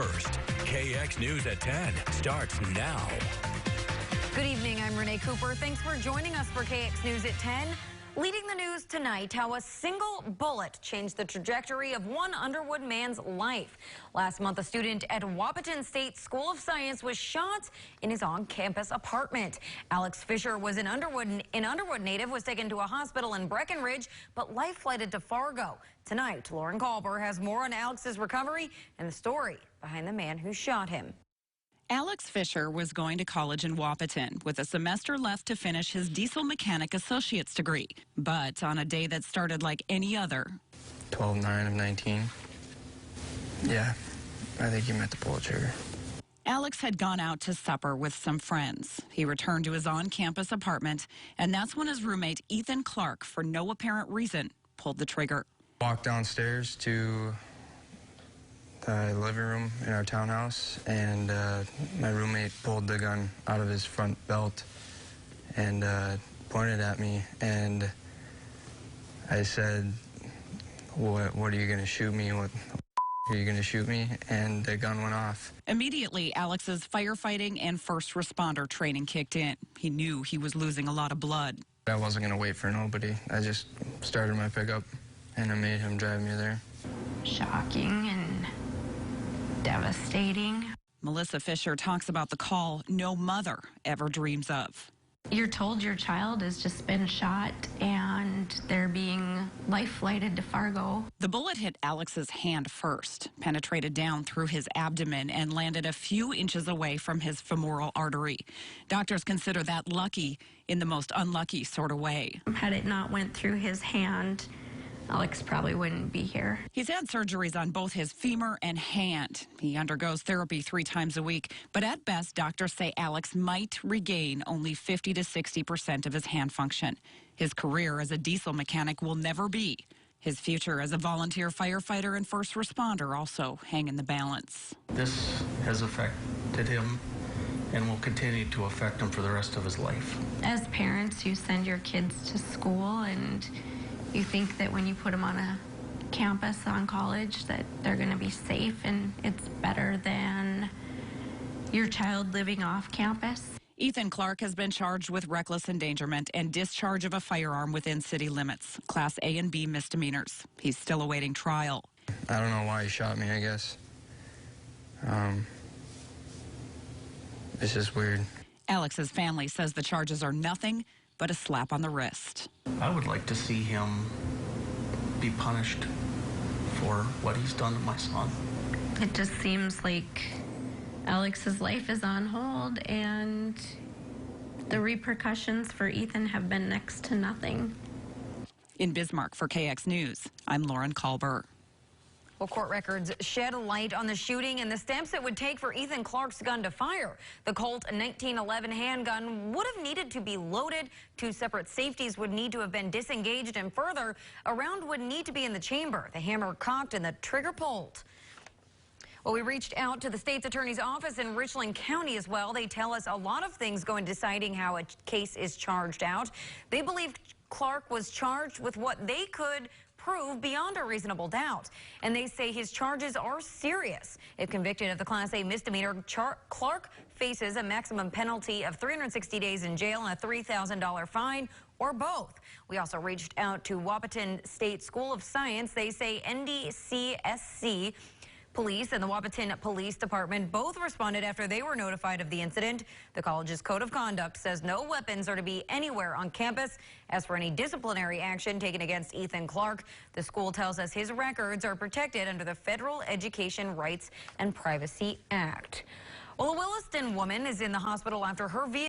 first. KX News at 10 starts now. Good evening, I'm Renee Cooper. Thanks for joining us for KX News at 10. Leading the news tonight, how a single bullet changed the trajectory of one Underwood man's life. Last month, a student at Wahpeton State School of Science was shot in his on-campus apartment. Alex Fisher was an Underwood native, was taken to a hospital in Breckenridge, but life-flighted to Fargo. Tonight, Lauren Kalber has more on Alex's recovery and the story behind the man who shot him. Alex Fisher was going to college in Wahpeton with a semester left to finish his diesel mechanic associate's degree. But on a day that started like any other. 12/9 of 19. Yeah, I think he meant to pull the trigger. Alex had gone out to supper with some friends. He returned to his on-campus apartment, and that's when his roommate Ethan Clark, for no apparent reason, pulled the trigger. Walked downstairs to the living room in our townhouse, and my roommate pulled the gun out of his front belt and pointed at me, and I said, what are you going to shoot me? What are you going to shoot me? And the gun went off. Immediately, Alex's firefighting and first responder training kicked in. He knew he was losing a lot of blood. I wasn't going to wait for nobody. I just started my pickup, and I made him drive me there. Shocking and devastating. Melissa Fisher talks about the call no mother ever dreams of. You're told your child has just been shot and they're being life-flighted to Fargo. The bullet hit Alex's hand first, penetrated down through his abdomen and landed a few inches away from his femoral artery. Doctors consider that lucky in the most unlucky sort of way. Had it not went through his hand, Alex probably wouldn't be here. He's had surgeries on both his femur and hand. He undergoes therapy 3 times a week, but at best, doctors say Alex might regain only 50 to 60% of his hand function. His career as a diesel mechanic will never be. His future as a volunteer firefighter and first responder also hang in the balance. This has affected him and will continue to affect him for the rest of his life. As parents, you send your kids to school and you think that when you put them on a campus on college that they're going to be safe, and it's better than your child living off campus. Ethan Clark has been charged with reckless endangerment and discharge of a firearm within city limits, Class A and B misdemeanors. He's still awaiting trial. I don't know why he shot me, I guess. It's just weird. Alex's family says the charges are nothing but a slap on the wrist. I would like to see him be punished for what he's done to my son. It just seems like Alex's life is on hold and the repercussions for Ethan have been next to nothing. In Bismarck for KX News, I'm Lauren Kalber. Well, court records shed light on the shooting and the steps it would take for Ethan Clark's gun to fire. The Colt 1911 handgun would have needed to be loaded. 2 separate safeties would need to have been disengaged, and further, a round would need to be in the chamber, the hammer cocked and the trigger pulled. Well, we reached out to the state's attorney's office in Richland County as well. They tell us a lot of things go in deciding how a case is charged out. They believe Clark was charged with what they could prove beyond a reasonable doubt. And they say his charges are serious. If convicted of the Class A misdemeanor, Clark faces a maximum penalty of 360 days in jail and a $3,000 fine, or both. We also reached out to Wahpeton State School of Science. They say NDCSC Police and the Wahpeton Police Department both responded after they were notified of the incident. The college's code of conduct says no weapons are to be anywhere on campus. As for any disciplinary action taken against Ethan Clark, the school tells us his records are protected under the Federal Education Rights and Privacy Act. Well, a Williston woman is in the hospital after her vehicle